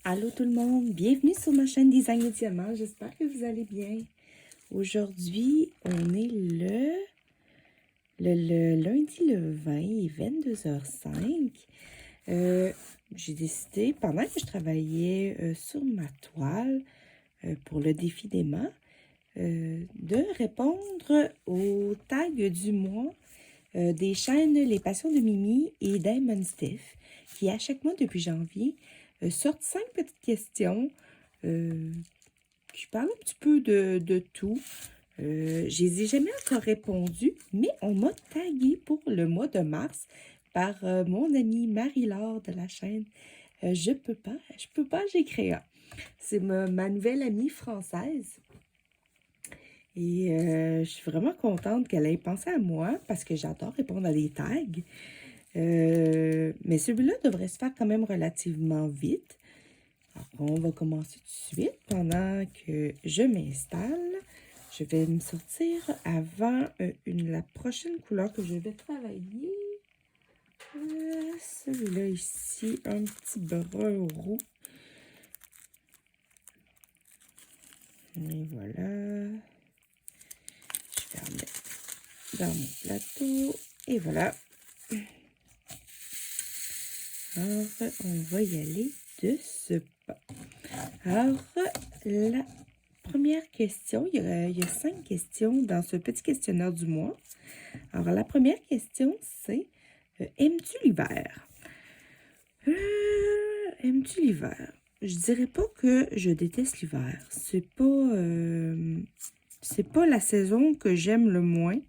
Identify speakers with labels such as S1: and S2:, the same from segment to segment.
S1: Allô tout le monde, bienvenue sur ma chaîne Design et Diamant, j'espère que vous allez bien. Aujourd'hui, on est le lundi le 20, il est 22h05. J'ai décidé, pendant que je travaillais sur ma toile pour le défi d'Emma, de répondre aux tags du mois des chaînes Les Passions de Mimi et Diamond Steph, qui à chaque mois depuis janvier sortent 5 petites questions qui parlent un petit peu de tout. Je les ai jamais encore répondu, mais on m'a tagué pour le mois de mars par mon amie Marie-Laure de la chaîne Je peux pas, j'ai créé. C'est ma nouvelle amie française. Et je suis vraiment contente qu'elle ait pensé à moi parce que j'adore répondre à des tags. Mais celui-là devrait se faire quand même relativement vite. Alors, on va commencer tout de suite. Pendant que je m'installe, je vais me sortir avant la prochaine couleur que je vais travailler. Celui-là ici, un petit brun roux. Et voilà. Je vais remettre dans mon plateau. Et voilà. Alors, on va y aller de ce pas. Alors, la première question, il y a 5 questions dans ce petit questionnaire du mois. Alors, la première question, c'est aimes-tu l'hiver? Aimes-tu l'hiver? Je dirais pas que je déteste l'hiver. C'est pas la saison que j'aime le moins,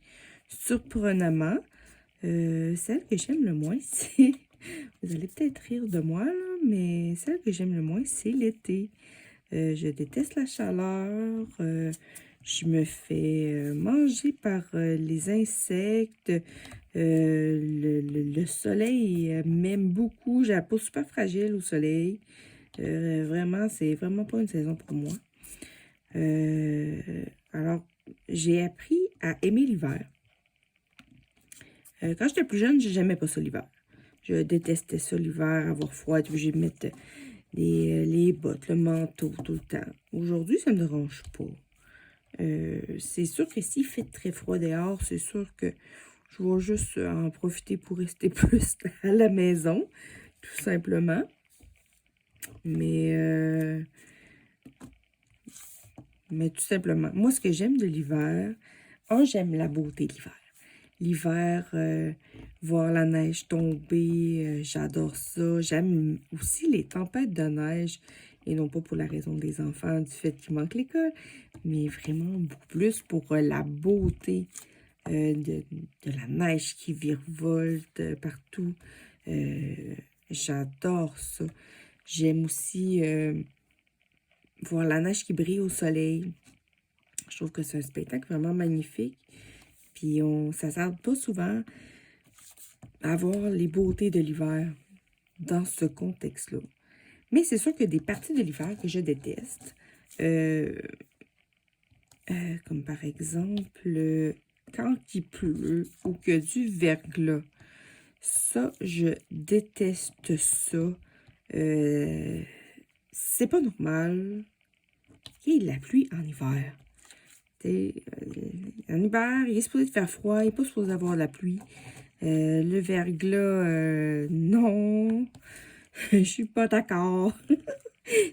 S1: surprenamment. Celle que j'aime le moins, c'est... Vous allez peut-être rire de moi, là, mais celle que j'aime le moins, c'est l'été. Je déteste la chaleur. Je me fais manger par les insectes. Le soleil m'aime beaucoup. J'ai la peau super fragile au soleil. Vraiment, c'est vraiment pas une saison pour moi. Alors, j'ai appris à aimer l'hiver. Quand j'étais plus jeune, j'aimais pas ça l'hiver. Je détestais ça l'hiver, avoir froid, être obligée de mettre les bottes, le manteau tout le temps. Aujourd'hui, ça me dérange pas. C'est sûr que s'il fait très froid dehors, c'est sûr que je vais juste en profiter pour rester plus à la maison, tout simplement. Mais tout simplement, moi, ce que j'aime de l'hiver, j'aime la beauté de l'hiver. L'hiver, voir la neige tomber, j'adore ça. J'aime aussi les tempêtes de neige, et non pas pour la raison des enfants, du fait qu'il manque l'école, mais vraiment beaucoup plus pour la beauté de la neige qui virevolte partout. J'adore ça. J'aime aussi voir la neige qui brille au soleil. Je trouve que c'est un spectacle vraiment magnifique. Puis on ne s'attarde pas souvent à voir les beautés de l'hiver dans ce contexte-là. Mais c'est sûr qu'il y a des parties de l'hiver que je déteste. Comme par exemple, quand il pleut ou qu'il y a du verglas. Ça, je déteste ça. C'est pas normal qu'il y ait de la pluie en hiver. En hiver, il est supposé faire froid, il n'est pas supposé avoir de la pluie. Le verglas, non, je suis pas d'accord. Il me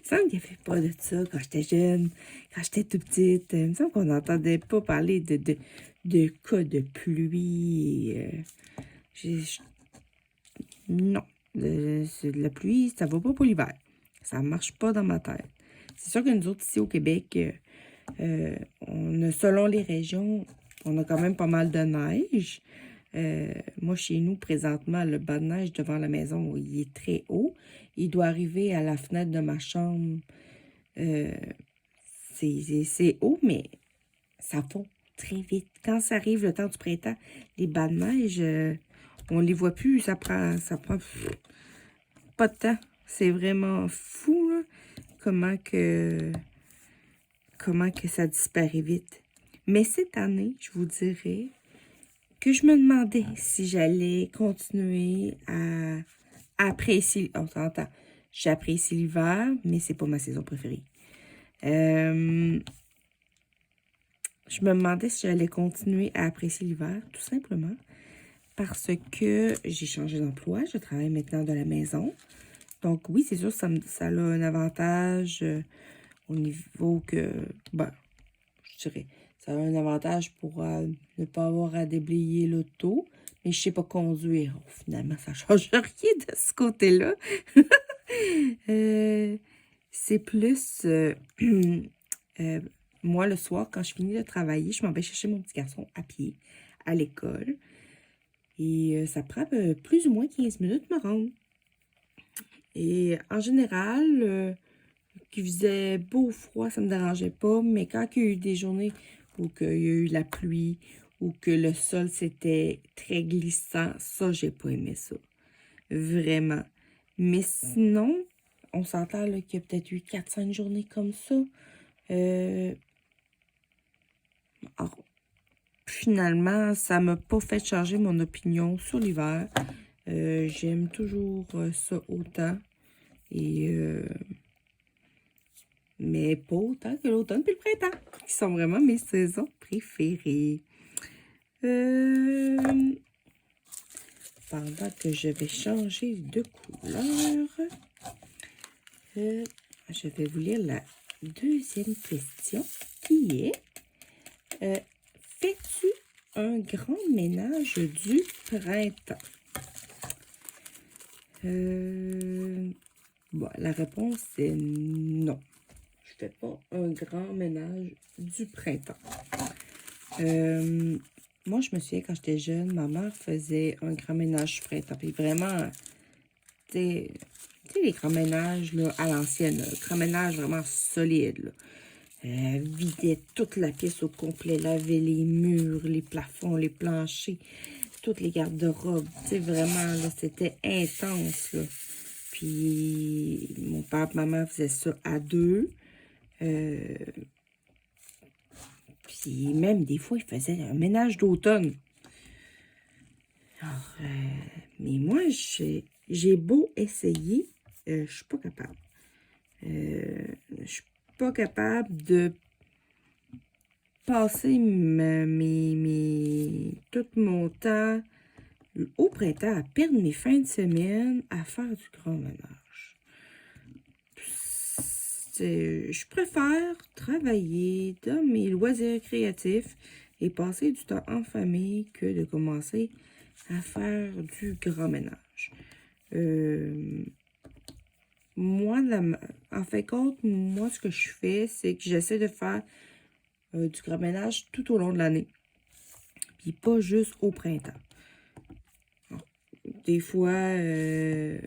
S1: semble qu'il n'y avait pas de ça quand j'étais jeune, quand j'étais tout petite. Il me semble qu'on n'entendait pas parler de cas de pluie. Non, c'est de la pluie, ça va pas pour l'hiver. Ça marche pas dans ma tête. C'est sûr que nous autres, ici au Québec, on a, selon les régions, on a quand même pas mal de neige. Moi, chez nous, présentement, le bas de neige devant la maison, il est très haut. Il doit arriver à la fenêtre de ma chambre. C'est haut, mais ça fond très vite. Quand ça arrive le temps du printemps, les bas de neige, on les voit plus. Ça prend pas de temps. C'est vraiment fou, là, comment que ça disparaît vite. Mais cette année, je vous dirais que je me demandais si j'allais continuer à apprécier. On s'entend. J'apprécie l'hiver, mais c'est pas ma saison préférée. Je me demandais si j'allais continuer à apprécier l'hiver, tout simplement, parce que j'ai changé d'emploi. Je travaille maintenant de la maison. Donc oui, c'est sûr, ça a un avantage au niveau que, ben, je dirais, ça a un avantage pour ne pas avoir à déblayer l'auto, mais je sais pas conduire. Oh, finalement, ça change rien de ce côté-là. C'est plus, euh, moi, le soir, quand je finis de travailler, je m'en vais chercher mon petit garçon à pied à l'école. Et ça prend plus ou moins 15 minutes de me rendre. Et en général, qu'il faisait beau ou froid, ça me dérangeait pas. Mais quand il y a eu des journées où il y a eu la pluie ou que le sol c'était très glissant, ça, j'ai pas aimé ça. Vraiment. Mais sinon, on s'entend là, qu'il y a peut-être eu 4-5 journées comme ça. Alors, finalement, ça m'a pas fait changer mon opinion sur l'hiver. J'aime toujours ça autant. Et mais pas autant que l'automne et le printemps, qui sont vraiment mes saisons préférées. Pendant que je vais changer de couleur, je vais vous lire la deuxième question qui est fais-tu un grand ménage du printemps? Bon, la réponse est non. Je fais pas un grand ménage du printemps. Moi, je me souviens quand j'étais jeune, ma mère faisait un grand ménage du printemps. Puis vraiment, tu sais, les grands ménages là, à l'ancienne, grand ménage vraiment solide. Là. Elle vidait toute la pièce au complet, lavait les murs, les plafonds, les planchers, toutes les garde-robes. Tu sais, vraiment, là, c'était intense. Là. Puis, mon père et ma mère faisaient ça à deux. Puis, même des fois, ils faisaient un ménage d'automne. Alors, mais moi, j'ai beau essayer, je suis pas capable. Je suis pas capable de passer tout mon temps au printemps à perdre mes fins de semaine à faire du grand ménage. Je préfère travailler dans mes loisirs créatifs et passer du temps en famille que de commencer à faire du grand ménage. Moi, en fait, compte, moi, ce que je fais, c'est que j'essaie de faire du grand ménage tout au long de l'année. Puis pas juste au printemps. Alors, des fois, je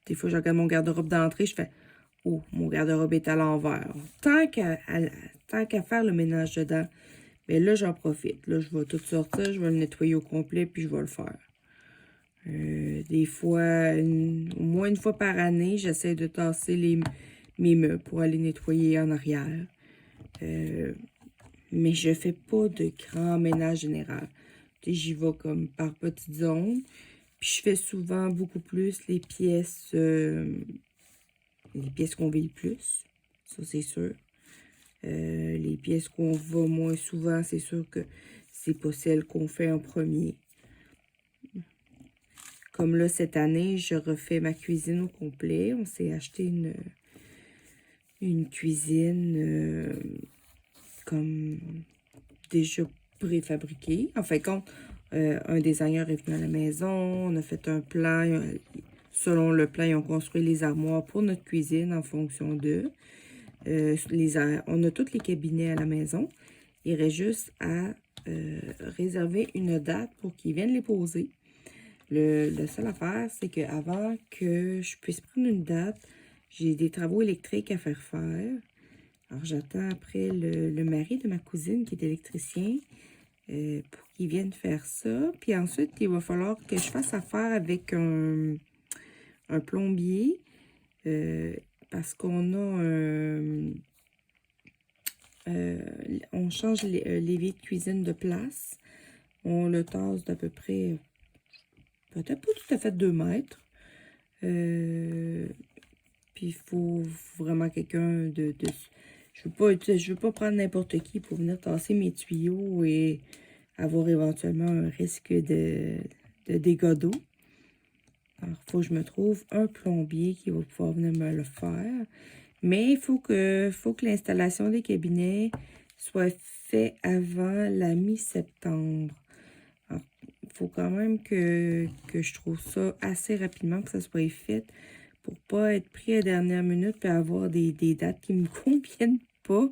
S1: regarde mon garde-robe d'entrée, je fais « Oh, mon garde-robe est à l'envers. » Tant qu'à faire le ménage dedans, mais là, j'en profite. Là, je vais tout sortir, je vais le nettoyer au complet, puis je vais le faire. Des fois, au moins une fois par année, j'essaie de tasser mes meubles pour aller nettoyer en arrière. Mais je fais pas de grand ménage général. J'y vais comme par petites zones. Puis je fais souvent beaucoup plus les pièces qu'on vit le plus. Ça, c'est sûr. Les pièces qu'on va moins souvent, c'est sûr que c'est pas celles qu'on fait en premier. Comme là, cette année, je refais ma cuisine au complet. On s'est acheté une cuisine comme déjà préfabriquée. En fait, quand un designer est venu à la maison, on a fait un plan. Selon le plan, ils ont construit les armoires pour notre cuisine en fonction d'eux. On a tous les cabinets à la maison. Il reste juste à réserver une date pour qu'ils viennent les poser. Le seul affaire, c'est qu'avant que je puisse prendre une date, j'ai des travaux électriques à faire faire. Alors, j'attends après le mari de ma cousine qui est électricien pour qu'il vienne faire ça. Puis ensuite, il va falloir que je fasse affaire avec un plombier parce qu'on a on change l'évier de cuisine de place. On le tasse d'à peu près, peut-être pas tout à fait 2 mètres. Puis il faut vraiment quelqu'un de... Je veux pas prendre n'importe qui pour venir tasser mes tuyaux et avoir éventuellement un risque de dégâts d'eau. Alors, il faut que je me trouve un plombier qui va pouvoir venir me le faire. Mais il faut que l'installation des cabinets soit faite avant la mi-septembre. Alors, il faut quand même que je trouve ça assez rapidement, que ça soit fait pour pas être pris à la dernière minute et avoir des dates qui me conviennent pas.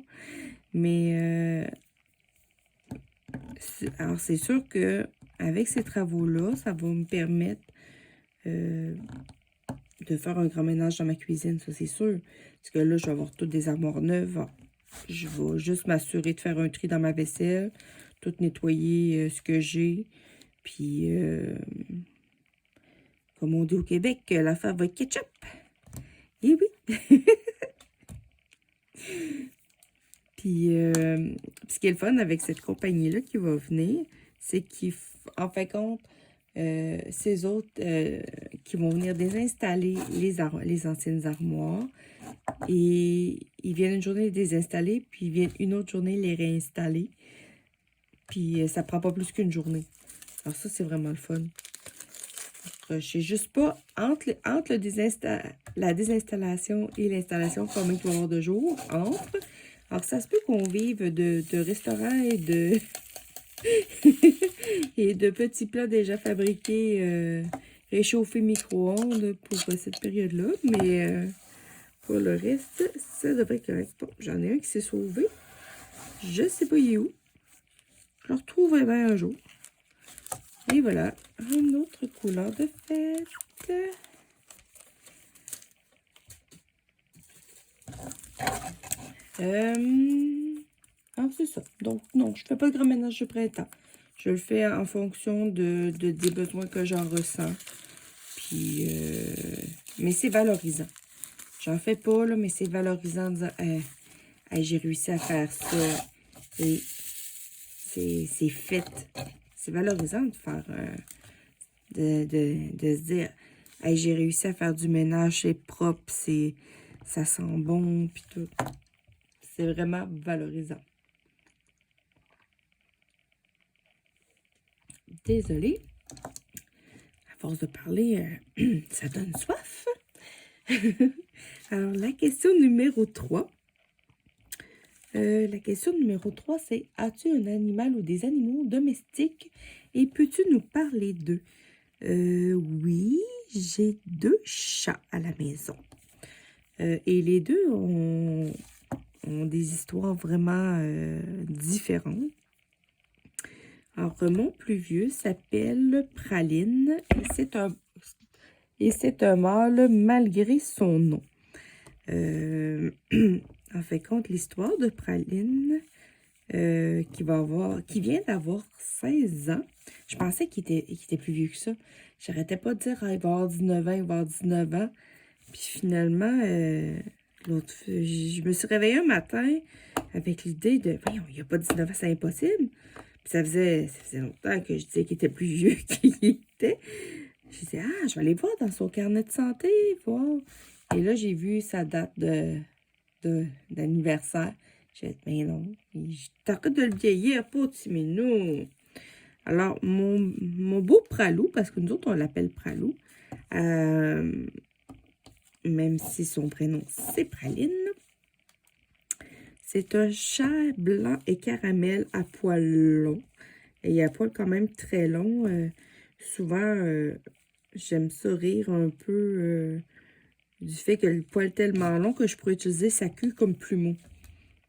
S1: Mais alors c'est sûr que avec ces travaux-là, ça va me permettre de faire un grand ménage dans ma cuisine, ça c'est sûr. Parce que là, je vais avoir toutes des armoires neuves. Je vais juste m'assurer de faire un tri dans ma vaisselle, tout nettoyer ce que j'ai. Puis, comme on dit au Québec, l'affaire va être ketchup. Eh oui! Puis, ce qui est le fun avec cette compagnie-là qui va venir, c'est qu'en fin de compte, ces autres qui vont venir désinstaller les anciennes armoires. Et ils viennent une journée les désinstaller, puis ils viennent une autre journée les réinstaller. Puis ça prend pas plus qu'une journée. Alors ça, c'est vraiment le fun. Je sais juste pas, entre la désinstallation et l'installation, combien il va y avoir de jours entre. Alors ça se peut qu'on vive de restaurants et de et de petits plats déjà fabriqués, réchauffés micro-ondes pour cette période-là. Mais pour le reste, ça devrait être correct. Bon, j'en ai un qui s'est sauvé. Je sais pas il est où. Je le retrouverai bien un jour. Et voilà, une autre couleur de fête. C'est ça. Donc, non, je fais pas de grand ménage de printemps. Je le fais en fonction des besoins que j'en ressens. Puis, mais c'est valorisant. J'en fais pas, là, mais c'est valorisant de dire, hey, j'ai réussi à faire ça. Et c'est fait. C'est valorisant de faire, de se dire, hey, j'ai réussi à faire du ménage, c'est propre, ça sent bon, puis tout. C'est vraiment valorisant. Désolée. À force de parler, ça donne soif. Alors, la question numéro 3. La question numéro 3, c'est: as-tu un animal ou des animaux domestiques et peux-tu nous parler d'eux? Oui, j'ai 2 chats à la maison. Et les deux ont des histoires vraiment différentes. Alors, mon plus vieux s'appelle Praline et c'est un mâle malgré son nom. En fait, compte l'histoire de Praline qui vient d'avoir 16 ans. Je pensais qu'il était plus vieux que ça. J'arrêtais pas de dire il va avoir 19 ans, il va avoir 19 ans. Puis finalement, je me suis réveillée un matin avec l'idée de voyons, il n'y a pas 19 ans, c'est impossible. Puis ça faisait longtemps que je disais qu'il était plus vieux qu'il était. Je disais, je vais aller voir dans son carnet de santé, voir. Et là, j'ai vu sa date d'anniversaire. J'ai dit, mais non, t'arrêtes de le vieillir, pas petit minou. Alors, mon beau Pralou, parce que nous autres, on l'appelle Pralou, même si son prénom, c'est Praline, c'est un chat blanc et caramel à poils longs. Et il a poils quand même très longs. Souvent, j'aime ça rire un peu du fait que le poil est tellement long que je pourrais utiliser sa queue comme plumeau.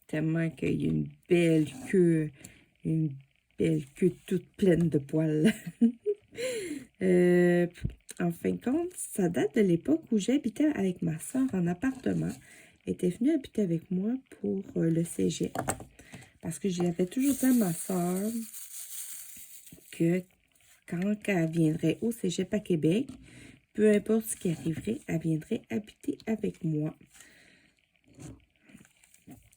S1: Tellement qu'il y a une belle queue toute pleine de poils. En fin de compte, ça date de l'époque où j'habitais avec ma soeur en appartement. Elle était venue habiter avec moi pour le cégep. Parce que j'avais toujours dit à ma soeur que quand elle viendrait au cégep à Québec, peu importe ce qui arriverait, elle viendrait habiter avec moi.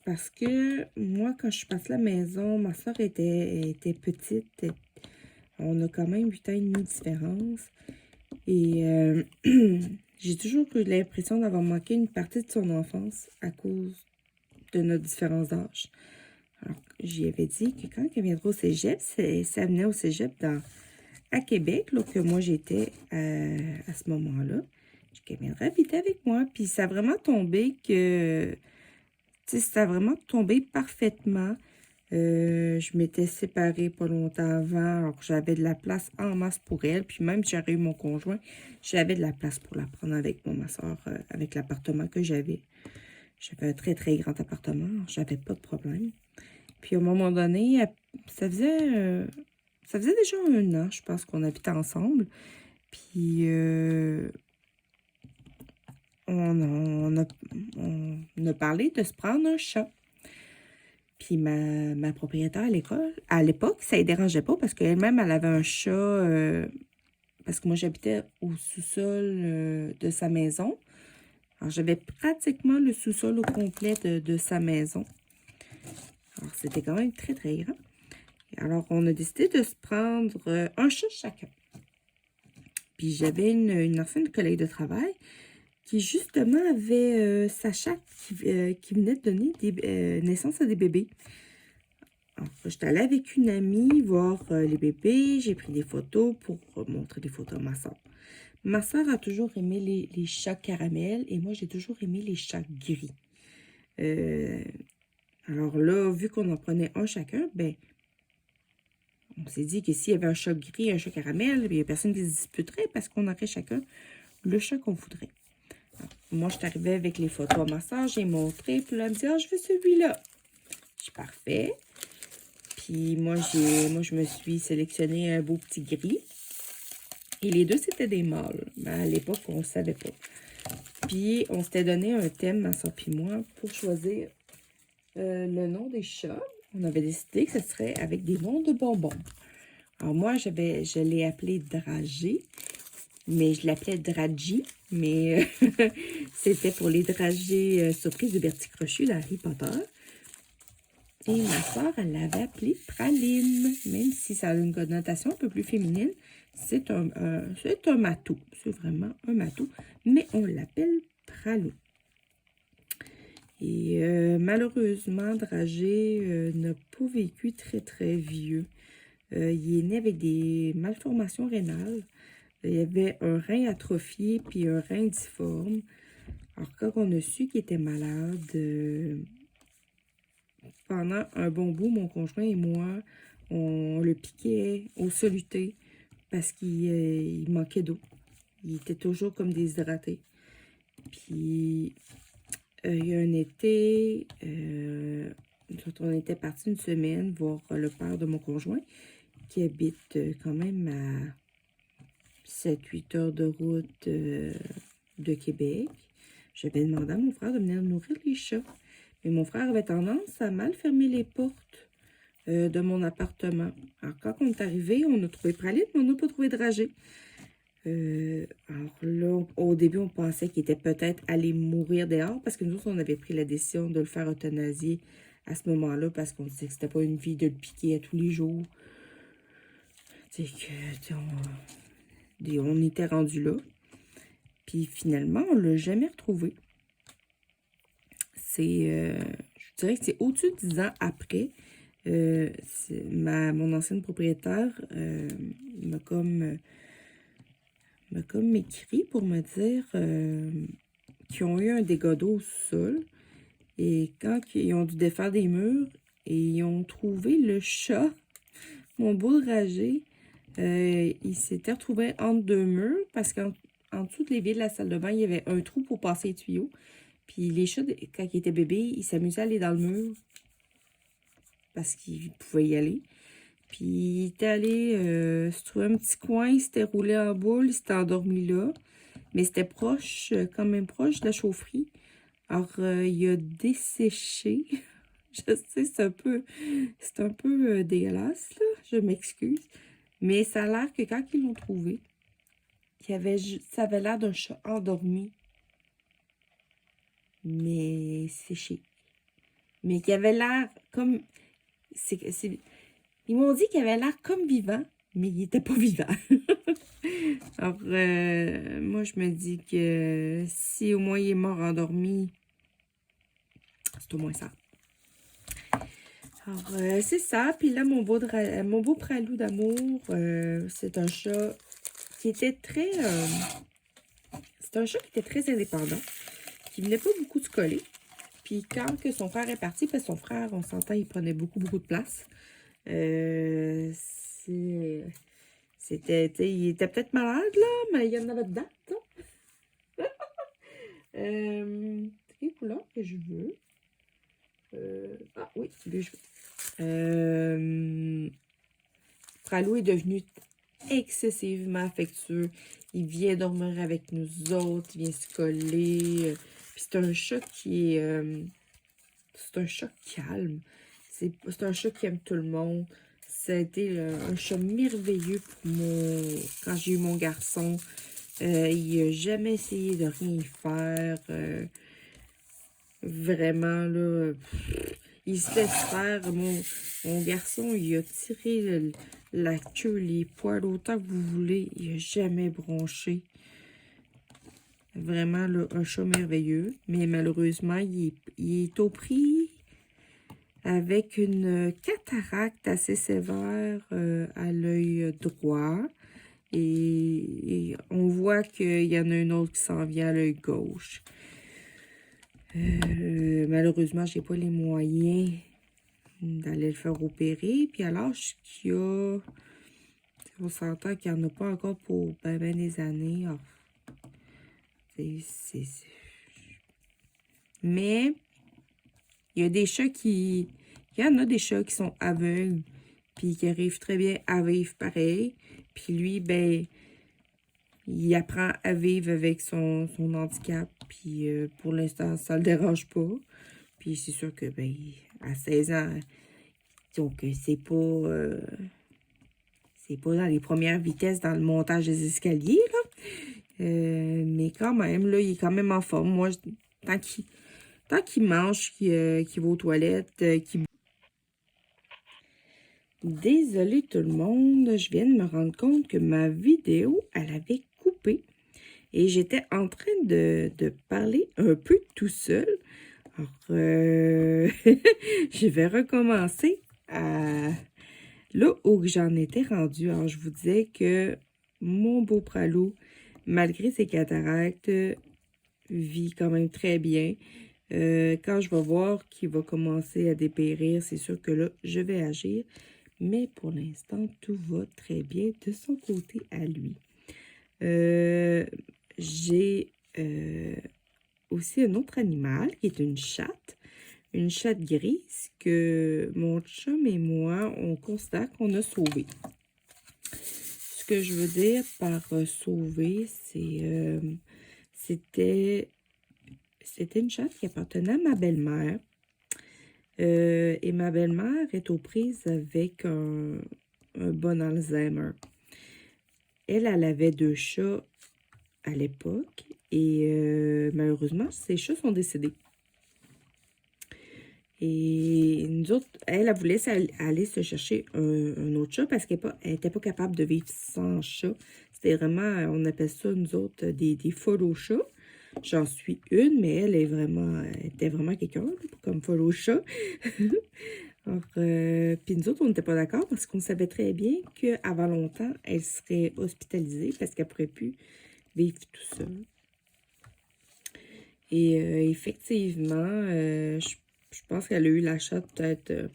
S1: Parce que moi, quand je suis passée à la maison, ma soeur était petite. On a quand même 8 ans et demi de différence. Et J'ai toujours eu l'impression d'avoir manqué une partie de son enfance à cause de notre différence d'âge. Alors, j'y avais dit que quand elle viendra au cégep, ça venait au cégep à Québec, là, que moi j'étais à ce moment-là. Qu'elle viendrait habiter avec moi. Puis ça a vraiment tombé que, tu sais, ça a vraiment tombé parfaitement. Je m'étais séparée pas longtemps avant, alors que j'avais de la place en masse pour elle. Puis même si j'aurais eu mon conjoint, j'avais de la place pour la prendre avec moi, ma soeur, avec l'appartement que j'avais. J'avais un très, très grand appartement, j'avais pas de problème. Puis à un moment donné, ça ça faisait déjà un an, je pense, qu'on habitait ensemble. Puis on a parlé de se prendre un chat. Puis ma propriétaire à l'époque, ça ne dérangeait pas parce qu'elle-même, elle avait un chat, parce que moi, j'habitais au sous-sol de sa maison. Alors, j'avais pratiquement le sous-sol au complet de sa maison. Alors, c'était quand même très, très grand. Alors, on a décidé de se prendre un chat chacun. Puis, j'avais une ancienne collègue de travail qui, justement, avait sa chatte qui venait de donner naissance à des bébés. Alors, j'étais allée avec une amie voir les bébés. J'ai pris des photos pour montrer des photos à ma soeur. Ma soeur a toujours aimé les chats caramel et moi, j'ai toujours aimé les chats gris. Alors là, vu qu'on en prenait un chacun, ben, on s'est dit que s'il y avait un chat gris et un chat caramel, il n'y a personne qui se disputerait parce qu'on aurait chacun le chat qu'on voudrait. Alors, moi, je suis arrivée avec les photos à ma soeur, j'ai montré, puis là, elle me dit « Ah, je veux celui-là! » Je suis parfait. Puis moi, je me suis sélectionné un beau petit gris. Et les deux, c'était des mâles. Mais à l'époque, on ne savait pas. Puis, on s'était donné un thème, ma soeur puis moi, pour choisir le nom des chats. On avait décidé que ce serait avec des noms de bonbons. Alors moi, je l'ai appelé Dragé, mais je l'appelais Dragy, mais c'était pour les dragées surprises de Bertie Crochu d'Harry Potter. Et ma soeur, elle l'avait appelé Praline, même si ça a une connotation un peu plus féminine. C'est un matou, c'est vraiment un matou, mais on l'appelle Pralou. Et malheureusement, Dragé n'a pas vécu très, très vieux. Il est né avec des malformations rénales. Il y avait un rein atrophié puis un rein difforme. Alors, quand on a su qu'il était malade, pendant un bon bout, mon conjoint et moi, on le piquait au soluté parce qu'il manquait d'eau. Il était toujours comme déshydraté. Puis, il y a un été, on était parti une semaine voir le père de mon conjoint qui habite quand même à 7-8 heures de route de Québec. J'avais demandé à mon frère de venir nourrir les chats. Mais mon frère avait tendance à mal fermer les portes de mon appartement. Alors, quand on est arrivé, on a trouvé Praline, mais on n'a pas trouvé Dragé. Alors là, au début, on pensait qu'il était peut-être allé mourir dehors parce que nous, on avait pris la décision de le faire euthanasier à ce moment-là parce qu'on disait que c'était pas une vie de le piquer à tous les jours. C'est que on était rendu là. Puis finalement, on l'a jamais retrouvé. Je dirais que c'est au-dessus de 10 ans après. Mon ancienne propriétaire m'a comme écrit pour me dire qu'ils ont eu un dégât d'eau au sol. Et quand ils ont dû défaire des murs et ils ont trouvé le chat, mon beau Dragé, il s'était retrouvé entre deux murs parce qu'en dessous de l'évier de la salle de bain, il y avait un trou pour passer les tuyaux. Puis les chats, quand ils étaient bébés, ils s'amusaient à aller dans le mur parce qu'ils pouvaient y aller. Puis il était allé se trouver un petit coin, il s'était roulé en boule, il s'était endormi là. Mais c'était proche, quand même proche de la chaufferie. Alors, il a desséché. Je sais, c'est un peu dégueulasse, là. Je m'excuse. Mais ça a l'air que quand ils l'ont trouvé, ça avait l'air d'un chat endormi, mais séché. Mais qui avait l'air comme... Ils m'ont dit qu'il avait l'air comme vivant, mais il n'était pas vivant. Alors, moi, je me dis que si au moins il est mort endormi, c'est au moins ça. Alors, c'est ça. Puis là, mon beau pralou d'amour, c'est un chat qui était très... c'est un chat qui était très indépendant, qui venait pas beaucoup se coller. Puis quand que son frère est parti, parce que son frère, on s'entend, il prenait beaucoup de place. C'était, tu sais, il était peut-être malade, là, mais il y en avait dedans, ça. C'est quelle couleur que je veux? Ah oui, c'est lui que je veux. Pralou est devenu excessivement affectueux. Il vient dormir avec nous autres, il vient se coller. Puis c'est un chat qui est... c'est un chat calme. C'est un chat qui aime tout le monde. Ça a été un chat merveilleux pour quand j'ai eu mon garçon. Il n'a jamais essayé de rien faire. Vraiment, là, il se laisse faire. Mon garçon, il a tiré la queue, les poils autant que vous voulez. Il n'a jamais bronché. Vraiment, là, un chat merveilleux. Mais malheureusement, il est au prix avec une cataracte assez sévère à l'œil droit. Et on voit qu'il y en a une autre qui s'en vient à l'œil gauche. Malheureusement, j'ai pas les moyens d'aller le faire opérer. Puis à l'âge qu'il a, on s'entend qu'il n'y en a pas encore pour ben des années. Alors, mais il y a des chats qui... Il y en a des chats qui sont aveugles, puis qui arrivent très bien à vivre pareil. Puis lui, ben, il apprend à vivre avec son handicap, puis pour l'instant, ça le dérange pas. Puis c'est sûr que, ben, à 16 ans, donc c'est pas dans les premières vitesses dans le montage des escaliers, là. Mais quand même, là, il est quand même en forme. Moi, tant qu'il mange, qu'il va aux toilettes, qu'il... Désolée tout le monde, je viens de me rendre compte que ma vidéo, elle avait coupé. Et j'étais en train de parler un peu tout seul. Alors, je vais recommencer à là où j'en étais rendue. Alors, je vous disais que mon beau pralou, malgré ses cataractes, vit quand même très bien. Quand je vais voir qu'il va commencer à dépérir, c'est sûr que là, je vais agir. Mais pour l'instant, tout va très bien de son côté à lui. J'ai aussi un autre animal qui est une chatte grise que mon chum et moi, on considère qu'on a sauvé. Ce que je veux dire par sauver, c'était une chatte qui appartenait à ma belle-mère. Et ma belle-mère est aux prises avec un bon Alzheimer. Elle avait 2 chats à l'époque et malheureusement, ces chats sont décédés. Et nous autres, elle voulait aller se chercher un autre chat parce qu'elle n'était pas capable de vivre sans chat. C'était vraiment, on appelle ça, nous autres, des follow chats. J'en suis une, mais elle était vraiment quelqu'un comme follow chat. Alors, puis nous autres, on n'était pas d'accord parce qu'on savait très bien qu'avant longtemps, elle serait hospitalisée parce qu'elle ne pourrait plus vivre tout seul. Et effectivement, je pense qu'elle a eu la chatte peut-être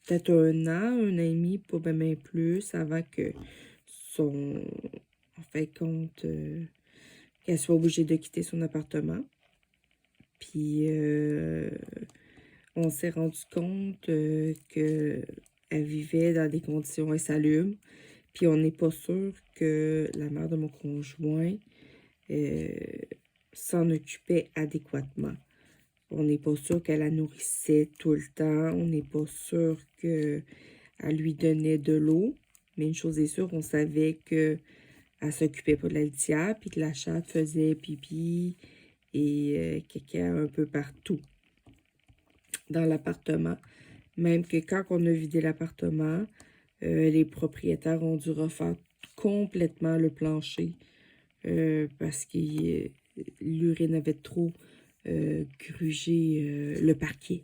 S1: 1 an, 1 an et demi, pas bien plus, avant que en fait, compte, qu'elle soit obligée de quitter son appartement. Puis, on s'est rendu compte qu'elle vivait dans des conditions insalubres. Puis, on n'est pas sûr que la mère de mon conjoint s'en occupait adéquatement. On n'est pas sûr qu'elle la nourrissait tout le temps. On n'est pas sûr qu'elle lui donnait de l'eau. Mais une chose est sûre, on savait qu'elle ne s'occupait pas de la litière, puis que la chatte faisait pipi et caca un peu partout dans l'appartement. Même que quand on a vidé l'appartement, les propriétaires ont dû refaire complètement le plancher parce que l'urine avait trop grugé le parquet.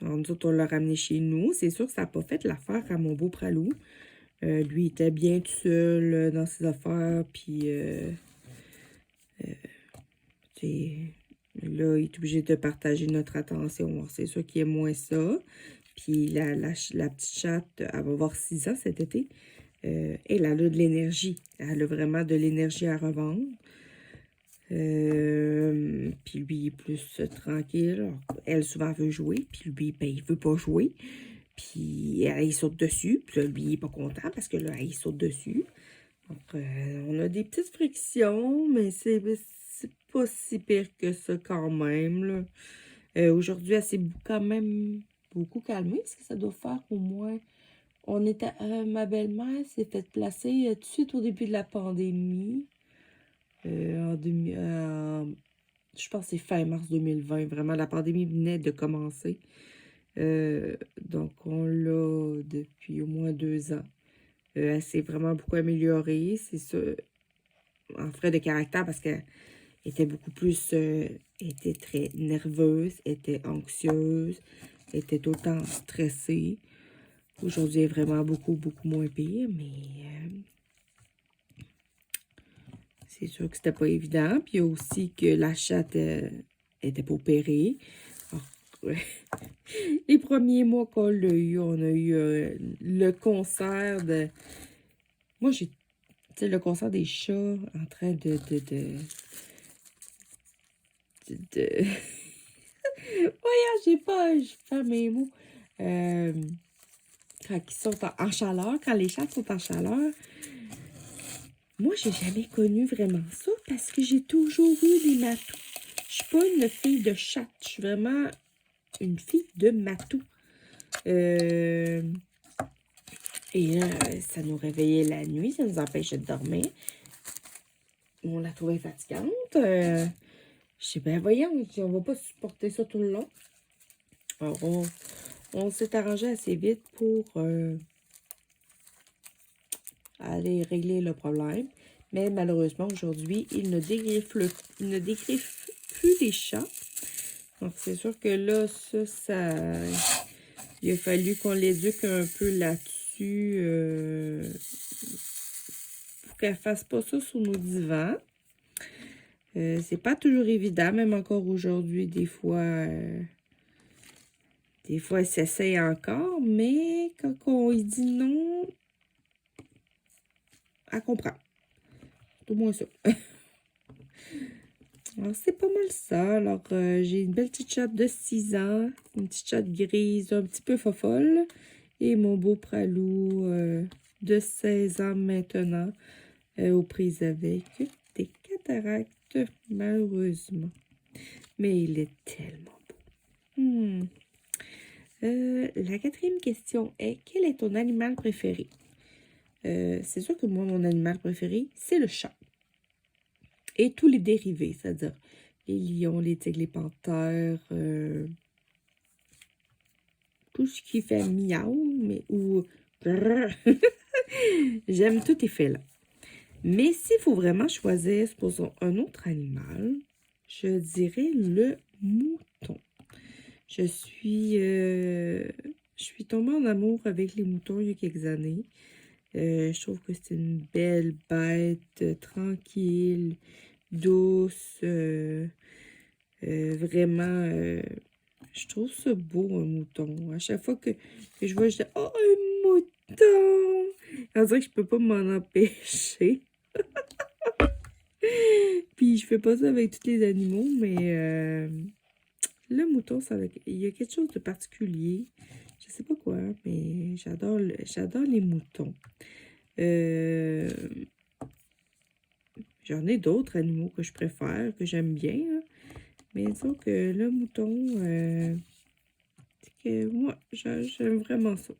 S1: Alors, nous autres, on l'a ramené chez nous. C'est sûr que ça n'a pas fait l'affaire à mon beau pralou. Lui, il était bien tout seul dans ses affaires, puis là, il est obligé de partager notre attention. C'est sûr qu'il aime moins ça. Puis la petite chatte, elle va avoir 6 ans cet été. Elle a de l'énergie. Elle a vraiment de l'énergie à revendre. Puis lui, il est plus tranquille. Alors, elle, souvent, veut jouer. Puis lui, ben, il veut pas jouer. Puis elle, il saute dessus. Puis là, lui, il est pas content parce que là, il saute dessus. Donc, on a des petites frictions, mais c'est pas si pire que ça quand même, là. Aujourd'hui, elle s'est quand même beaucoup calmée, parce que ça doit faire au moins... On était, ma belle-mère s'est fait placer tout de suite au début de la pandémie. Je pense que c'est fin mars 2020. Vraiment, la pandémie venait de commencer. Donc, on l'a depuis au moins 2 ans. Elle s'est vraiment beaucoup améliorée. C'est ça, en frais de caractère, parce qu'elle était beaucoup plus... était très nerveuse, était anxieuse, était tout le temps stressée. Aujourd'hui, elle est vraiment beaucoup, beaucoup moins pire, mais c'est sûr que c'était pas évident. Puis il y a aussi que la chatte était pas opérée. Alors, les premiers mois qu'on l'a eu, on a eu le concert de... Moi, j'ai, tu sais, le concert des chats en train de... Voyons, je perds mes mots. Quand ils sont en chaleur, quand les chats sont en chaleur, moi, j'ai jamais connu vraiment ça parce que j'ai toujours eu des matous. Je suis pas une fille de chat, je suis vraiment une fille de matou. Et là, ça nous réveillait la nuit, ça nous empêchait de dormir. On la trouvait fatigante. Je sais, ben voyons, on va pas supporter ça tout le long. Alors, on s'est arrangé assez vite pour aller régler le problème. Mais malheureusement, aujourd'hui, il ne dégriffe plus les chats. Donc, c'est sûr que là, il a fallu qu'on l'éduque un peu là-dessus pour qu'elle fasse pas ça sur nos divans. C'est pas toujours évident, même encore aujourd'hui, des fois, elle s'essaye encore, mais quand on lui dit non, elle comprend. C'est au moins ça. Alors, c'est pas mal ça. Alors, j'ai une belle petite chatte de 6 ans, une petite chatte grise, un petit peu fofolle, et mon beau pralou de 16 ans maintenant, aux prises avec des cataractes, malheureusement. Mais il est tellement beau. La 4e question est, quel est ton animal préféré? C'est sûr que moi, mon animal préféré, c'est le chat. Et tous les dérivés, c'est-à-dire les lions, les tigres, les panthères, tout ce qui fait miaou, ou j'aime tous les félins. Mais s'il faut vraiment choisir, supposons, un autre animal, je dirais le mouton. Je suis tombée en amour avec les moutons il y a quelques années. Je trouve que c'est une belle bête, tranquille, douce, vraiment, je trouve ça beau, un mouton. À chaque fois que je vois, je dis « Oh, un mouton! » On dirait que je peux pas m'en empêcher. Puis je fais pas ça avec tous les animaux, mais le mouton, il y a quelque chose de particulier. Je sais pas quoi, mais j'adore les moutons. J'en ai d'autres animaux que je préfère, que j'aime bien, hein. Mais disons que le mouton, c'est que moi, j'aime vraiment ça.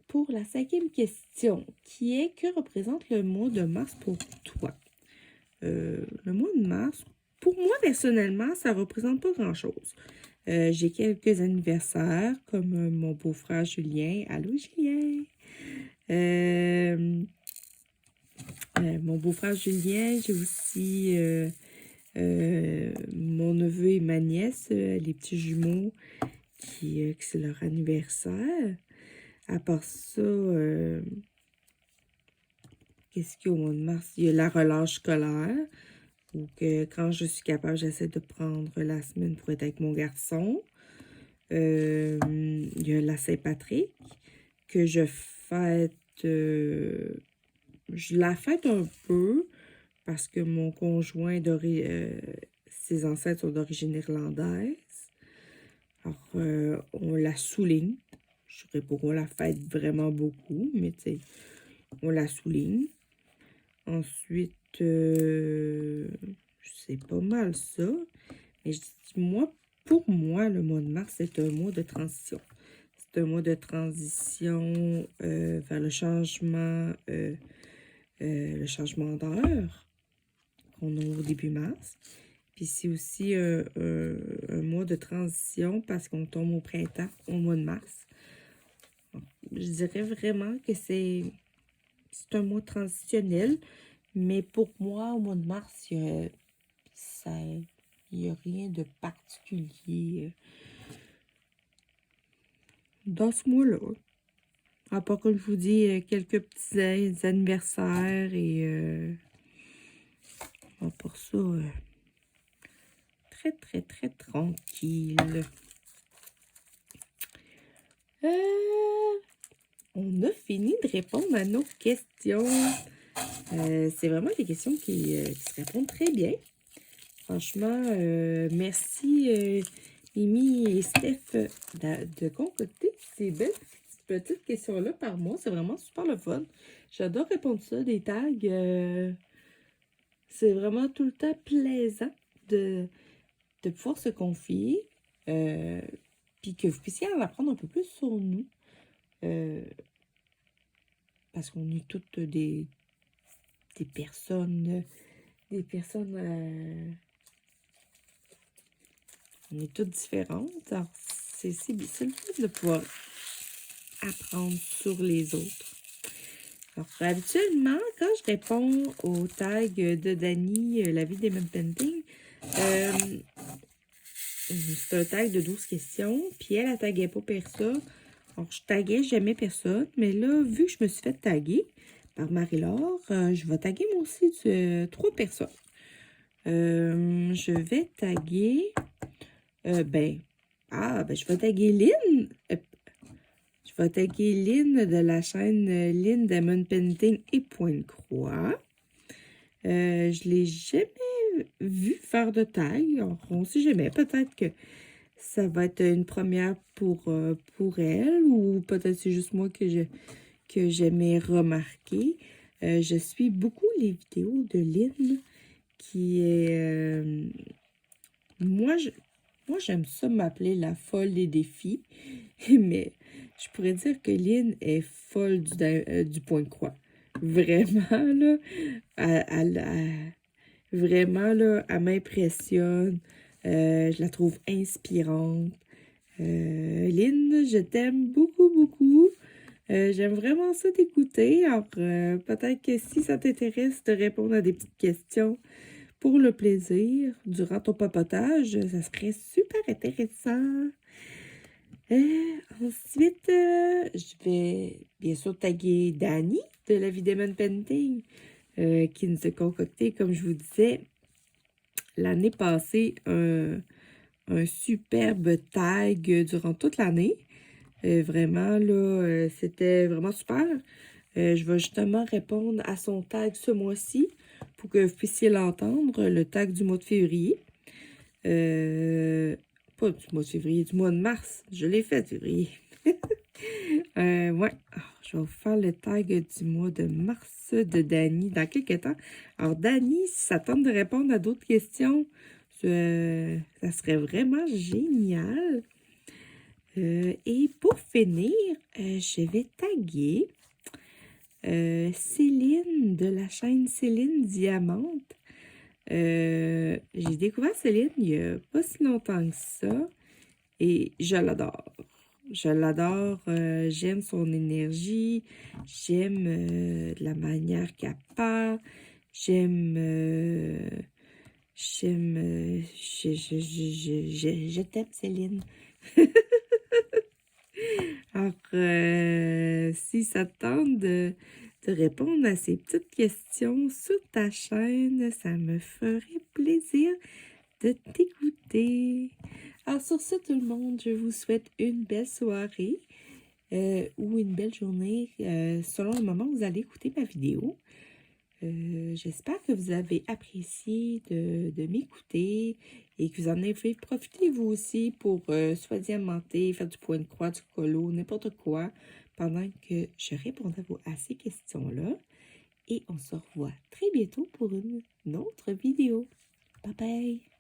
S1: Pour la 5e question, qui est, que représente le mois de mars pour toi? Le mois de mars, pour moi, personnellement, ça ne représente pas grand-chose. J'ai quelques anniversaires, comme mon beau-frère Julien. Allô, Julien! Mon beau-frère Julien, j'ai aussi mon neveu et ma nièce, les petits jumeaux, que c'est leur anniversaire. À part ça, qu'est-ce qu'il y a au mois de mars? Il y a la relâche scolaire. Donc, quand je suis capable, j'essaie de prendre la semaine pour être avec mon garçon. Il y a la Saint-Patrick que je fête. Je la fête un peu parce que mon conjoint, ses ancêtres sont d'origine irlandaise. Alors, on la souligne. Je dirais pas qu'on la fête vraiment beaucoup, mais tu sais, on la souligne. Ensuite, c'est pas mal ça. Mais pour moi, le mois de mars, c'est un mois de transition. C'est un mois de transition vers le changement d'heure qu'on a au début mars. Puis c'est aussi un mois de transition parce qu'on tombe au printemps, au mois de mars. Je dirais vraiment que c'est un mois transitionnel, mais pour moi, au mois de mars, il n'y a rien de particulier dans ce mois-là. À part, comme je vous dis, quelques petits anniversaires et pour ça, très, très, très tranquille. On a fini de répondre à nos questions. C'est vraiment des questions qui se répondent très bien. Franchement, merci Mimi et Steph de concocter ces belles petites questions-là par mois. C'est vraiment super le fun. J'adore répondre ça, des tags. C'est vraiment tout le temps plaisant de pouvoir se confier. Puis que vous puissiez en apprendre un peu plus sur nous. Parce qu'on est toutes des personnes. On est toutes différentes. Alors, c'est le fun de pouvoir apprendre sur les autres. Alors, habituellement, quand je réponds au tag de Dani, la vie des Diamond Painting, c'est un tag de 12 questions, puis elle taguait pas personne. Alors, je taguais jamais personne, mais là, vu que je me suis fait taguer par Marie-Laure, je vais taguer moi aussi 3 personnes. Je vais taguer, je vais taguer Lynn. Je vais taguer Lynn de la chaîne Lynn Diamond Painting et Pointe-Croix. Je l'ai jamais vu faire de tag. Alors, on ne sait jamais. Peut-être que ça va être une première pour elle ou peut-être c'est juste moi que j'aimais remarquer. Je suis beaucoup les vidéos de Lynn qui est... moi, j'aime ça m'appeler la folle des défis, mais je pourrais dire que Lynn est folle du Pointe-Croix. Vraiment, là, vraiment, là, elle m'impressionne. Je la trouve inspirante. Lynn, je t'aime beaucoup, beaucoup. J'aime vraiment ça t'écouter. Alors, peut-être que si ça t'intéresse de répondre à des petites questions pour le plaisir durant ton papotage, ça serait super intéressant. Ensuite, je vais bien sûr taguer Dani de la vie Diamond Painting qui nous a concocté, comme je vous disais, l'année passée, un superbe tag durant toute l'année. Vraiment, là, c'était vraiment super. Je vais justement répondre à son tag ce mois-ci pour que vous puissiez l'entendre, le tag du mois de février. Pas du mois de février, du mois de mars. Je l'ai fait, février. Ouais. Alors, je vais vous faire le tag du mois de mars de Dani dans quelques temps. Alors, Dani, si ça tente de répondre à d'autres questions, ça serait vraiment génial. Et pour finir, je vais taguer Céline de la chaîne Céline Diamante. J'ai découvert Céline il n'y a pas si longtemps que ça. et je l'adore. Je l'adore, j'aime son énergie, j'aime la manière qu'elle parle, j'aime, je t'aime, Céline. Alors, si ça te tente de répondre à ces petites questions sur ta chaîne, ça me ferait plaisir de t'écouter. Alors, sur ce, tout le monde, je vous souhaite une belle soirée ou une belle journée selon le moment où vous allez écouter ma vidéo. J'espère que vous avez apprécié de m'écouter et que vous en avez profité vous aussi pour soit diamanter, faire du point de croix, du colo, n'importe quoi, pendant que je répondais à ces questions-là. Et on se revoit très bientôt pour une autre vidéo. Bye bye!